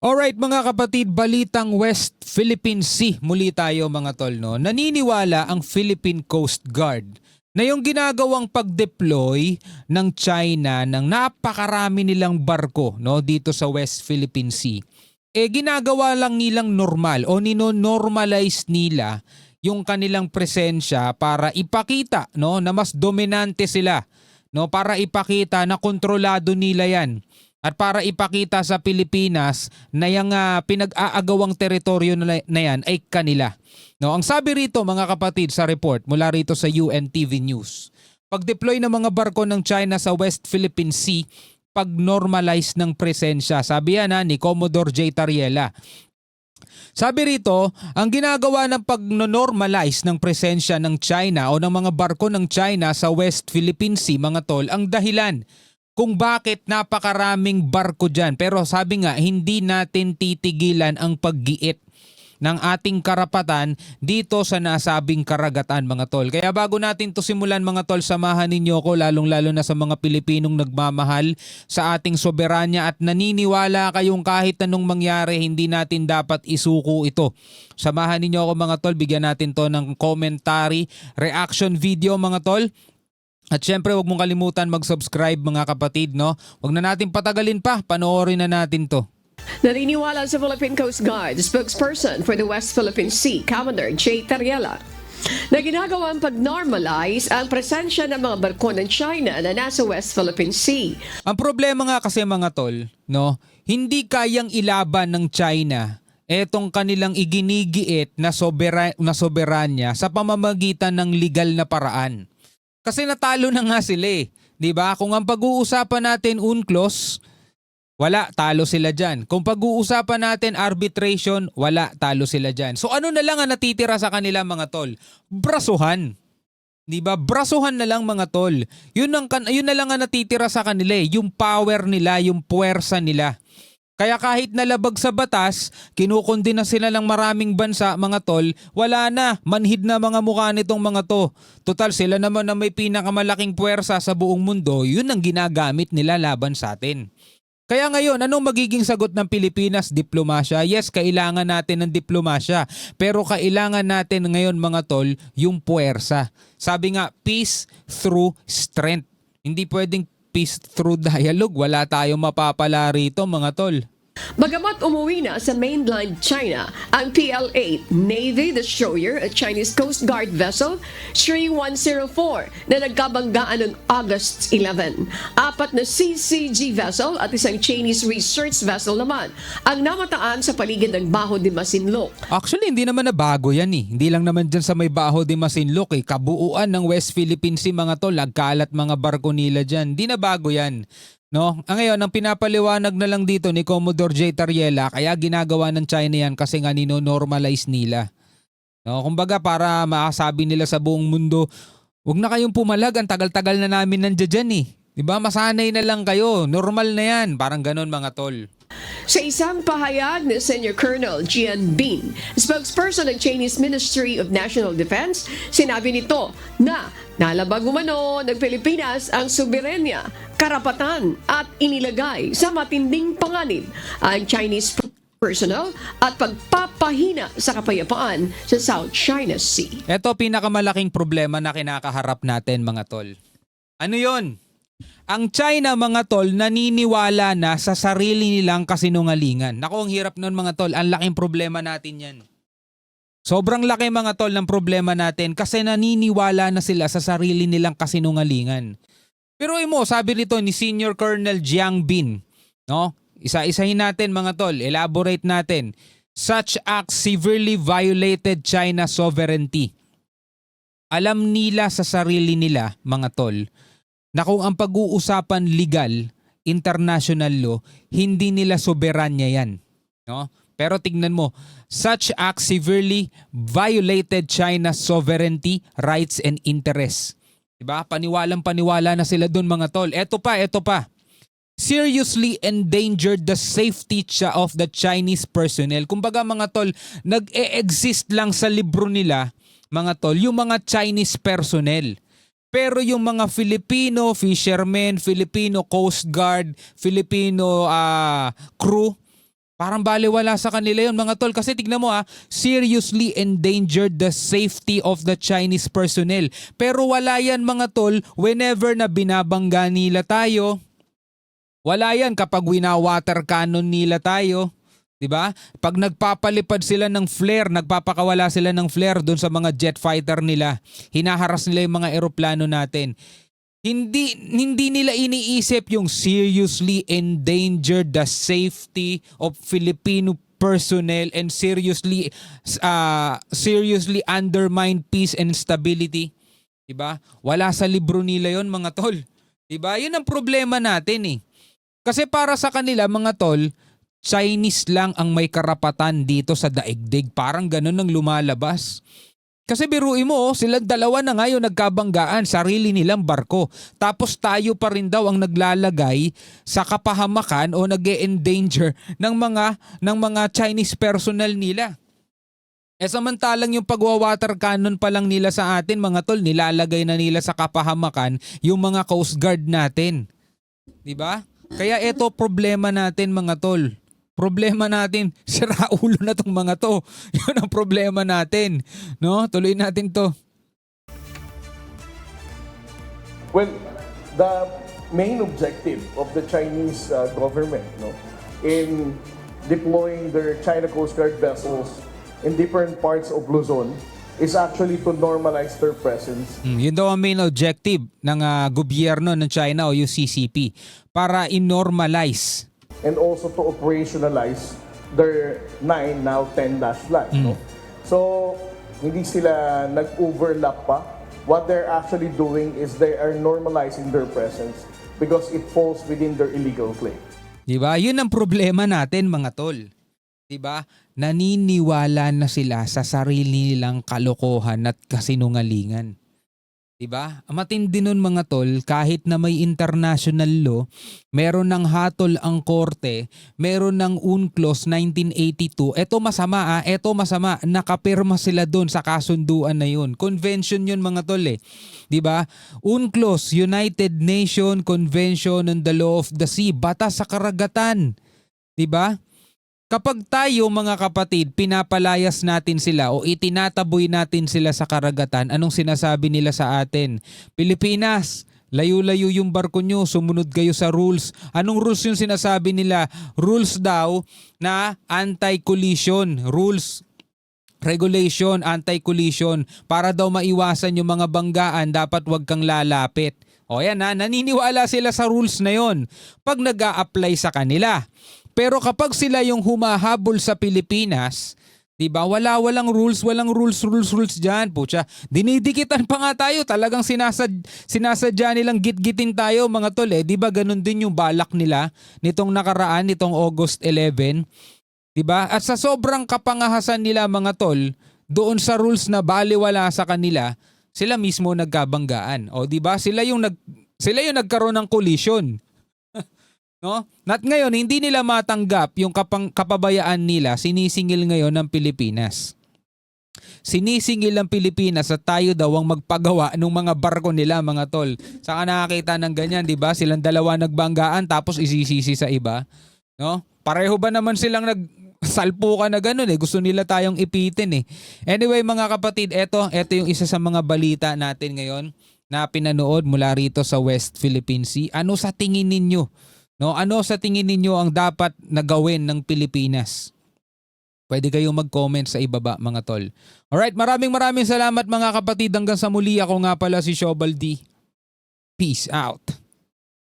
Alright mga kapatid, balitang West Philippine Sea. Muli tayo mga tol. No? Naniniwala ang Philippine Coast Guard na yung ginagawang pag-deploy ng China ng napakarami nilang barko no, dito sa West Philippine Sea, ginagawa lang nilang normal o nino-normalize nila yung kanilang presensya para ipakita no, na mas dominante sila. No, para ipakita na kontrolado nila yan. At para ipakita sa Pilipinas na yung pinag-aagawang teritoryo na yan ay kanila. No, ang sabi rito mga kapatid sa report mula rito sa UNTV News, pag-deploy ng mga barko ng China sa West Philippine Sea, pag-normalize ng presensya. Sabi yan ni Commodore J. Tariela. Sabi rito, ang ginagawa ng pag-normalize ng presensya ng China o ng mga barko ng China sa West Philippine Sea, mga tol, ang dahilan kung bakit napakaraming barko dyan. Pero sabi nga, hindi natin titigilan ang paggiit ng ating karapatan dito sa nasabing karagatan mga tol. Kaya bago natin to simulan mga tol, samahan ninyo ko lalong-lalo na sa mga Pilipinong nagmamahal sa ating soberanya at naniniwala kayong kahit anong mangyari hindi natin dapat isuko ito. Samahan ninyo ako mga tol, bigyan natin to ng commentary, reaction video mga tol. At syempre huwag mong kalimutan mag-subscribe mga kapatid, no? Huwag na natin patagalin pa, panoorin na natin to. Naniniwala sa Philippine Coast Guard spokesperson for the West Philippine Sea, Commodore J. Tariela, na ginagawang pag-normalize ang presensya ng mga barko ng China na nasa West Philippine Sea. Ang problema nga kasi mga tol, no? Hindi kayang ilaban ng China etong kanilang iginigiit na soberanya sa pamamagitan ng legal na paraan. Kasi natalo na nga sila eh. 'Di ba? Kung ang pag-uusapan natin UNCLOS, wala, talo sila dyan. Kung pag-uusapan natin arbitration, wala, talo sila dyan. So ano na lang ang natitira sa kanila mga tol? Brasuhan. 'Di ba? Brasuhan na lang mga tol. Yun na lang ang natitira sa kanila eh. Yung power nila, yung puwersa nila. Kaya kahit nalabag sa batas, kinukundina sila ng maraming bansa mga tol, wala na, manhid na mga mukha nitong mga to. Total sila naman na may pinakamalaking puwersa sa buong mundo, yun ang ginagamit nila laban sa atin. Kaya ngayon, anong magiging sagot ng Pilipinas? Diplomasya. Yes, kailangan natin ng diplomasya. Pero kailangan natin ngayon mga tol, yung puwersa. Sabi nga, peace through strength. Hindi pwedeng peace through dialogue. Wala tayong mapapala rito mga tol. Bagamat umuwi na sa mainland China ang PL-8 Navy destroyer at Chinese Coast Guard vessel Sri 104 na nagkabanggaan noong August 11. Apat na CCG vessel at isang Chinese research vessel naman ang namataan sa paligid ng Baho de Masinloc. Actually, hindi naman na bago yan eh. Hindi lang naman dyan sa may Baho de Masinloc eh. Kabuuan ng West Philippine Sea mga tol, nagkalat mga barko nila dyan. Hindi na bago yan. No? Ngayon, ang pinapaliwanag na lang dito ni Commodore J. Tariela, kaya ginagawa ng China yan kasi nga nino-normalize nila. No? Kumbaga para makasabi nila sa buong mundo, huwag na kayong pumalag, ang tagal-tagal na namin nandiyan dyan eh. Diba? Masanay na lang kayo, normal na yan. Parang ganon mga tol. Sa isang pahayag ni Senior Colonel Jian Bin, spokesperson ng Chinese Ministry of National Defense, sinabi nito na nalabag umano ng Pilipinas ang soberenya, karapatan at inilagay sa matinding panganib ang Chinese personnel at pagpapahina sa kapayapaan sa South China Sea. Ito pinakamalaking problema na kinakaharap natin mga tol. Ano yon? Ang China mga tol naniniwala na sa sarili nilang kasinungalingan. Naku, ang hirap nun mga tol. Ang laking problema natin yan. Sobrang laki mga tol ng problema natin kasi naniniwala na sila sa sarili nilang kasinungalingan. Pero mo, sabi rito ni Senior Colonel Jiang Bin, no? Isa-isahin natin mga tol, elaborate natin. Such acts severely violated China's sovereignty. Alam nila sa sarili nila mga tol na kung ang pag-uusapan legal, international law, hindi nila soberanya yan. No? Pero tignan mo, such acts severely violated China's sovereignty, rights, and interests. Diba? Paniwalang-paniwala na sila dun mga tol. Eto pa. Seriously endangered the safety of the Chinese personnel. Kumbaga mga tol, nag-e-exist lang sa libro nila, mga tol, yung mga Chinese personnel. Pero yung mga Filipino fishermen, Filipino Coast Guard, Filipino crew, Parang baliwala sa kanila yun mga tol. Kasi tignan mo seriously endangered the safety of the Chinese personnel. Pero wala yan mga tol whenever na binabangga nila tayo. Wala yan kapag wina-water cannon nila tayo. 'Di ba? Pag nagpapalipad sila ng flare, nagpapakawala sila ng flare doon sa mga jet fighter nila. Hinaharas nila yung mga eroplano natin. Hindi nila iniisip yung seriously endangered the safety of Filipino personnel and seriously undermine peace and stability. 'Di ba? Wala sa libro nila 'yon mga tol. 'Di ba? 'Yun ang problema natin eh. Kasi para sa kanila mga tol, Chinese lang ang may karapatan dito sa daigdig. Parang ganun ang lumalabas. Kasi biruin mo, silang dalawa na ngayon nagkabanggaan, sarili nilang barko. Tapos tayo pa rin daw ang naglalagay sa kapahamakan o nag-e-endanger ng mga Chinese personnel nila. Samantalang yung pagwa-water cannon pa lang nila sa atin, mga tol, nilalagay na nila sa kapahamakan yung mga Coast Guard natin. 'Di ba? Kaya ito problema natin mga tol. Problema natin, sira ulo na tong mga to. Yun ang problema natin. No? Tuloy natin to. Well, the main objective of the Chinese government, in deploying their China Coast Guard vessels in different parts of Luzon is actually to normalize their presence. Yun daw ang main objective ng gobyerno ng China o yung CCP para in-normalize. And also to operationalize their 9, now 10 dash line. So, hindi sila nag-overlap pa. What they're actually doing is they are normalizing their presence because it falls within their illegal claim. Diba? Yun ang problema natin mga tol. Diba? Naniniwala na sila sa sarili nilang kalokohan at kasinungalingan. Diba? Matindi nun mga tol, kahit na may international law, meron ng hatol ang korte, meron ng UNCLOS 1982. Eto masama nakapirma sila doon sa kasunduan na yun. Convention yun mga tol eh. Diba? UNCLOS, United Nations Convention on the Law of the Sea, batas sa karagatan. Diba? Kapag tayo mga kapatid, pinapalayas natin sila o itinataboy natin sila sa karagatan, anong sinasabi nila sa atin? Pilipinas, layo-layo yung barko nyo, sumunod kayo sa rules. Anong rules yung sinasabi nila? Rules daw na anti-collision, rules, regulation, anti-collision. Para daw maiwasan yung mga banggaan, dapat wag kang lalapit. O yan naniniwala sila sa rules na yon pag nag-a-apply sa kanila. Pero kapag sila yung humahabol sa Pilipinas, 'di ba? Walang rules diyan, pucha. Dinidikitan pa nga tayo, talagang sinasadya nilang gitgitin tayo, mga tol eh. 'Di ba? Ganun din yung balak nila nitong nakaraan, nitong August 11, 'di ba? At sa sobrang kapangahasan nila, mga tol, doon sa rules na baliwala sa kanila, sila mismo nagkabanggaan. O 'di ba? Sila yung nagkaroon ng collision. No? At ngayon, hindi nila matanggap yung kapabayaan nila, sinisingil ngayon ng Pilipinas. Sinisingil ng Pilipinas at tayo daw ang magpagawa ng mga barko nila, mga tol. Saka nakakita ng ganyan, di ba? Silang dalawa nagbanggaan tapos isisisi sa iba. No? Pareho ba naman silang nagsalpukan na ganun eh. Gusto nila tayong ipitin eh. Anyway mga kapatid, eto yung isa sa mga balita natin ngayon na pinanood mula rito sa West Philippine Sea. Ano sa tingin ninyo? No, ano sa tingin ninyo ang dapat na gawin ng Pilipinas? Pwede kayong mag-comment sa ibaba mga tol. Alright, maraming salamat mga kapatid. Hanggang sa muli, ako nga pala si Shobal D. Peace out.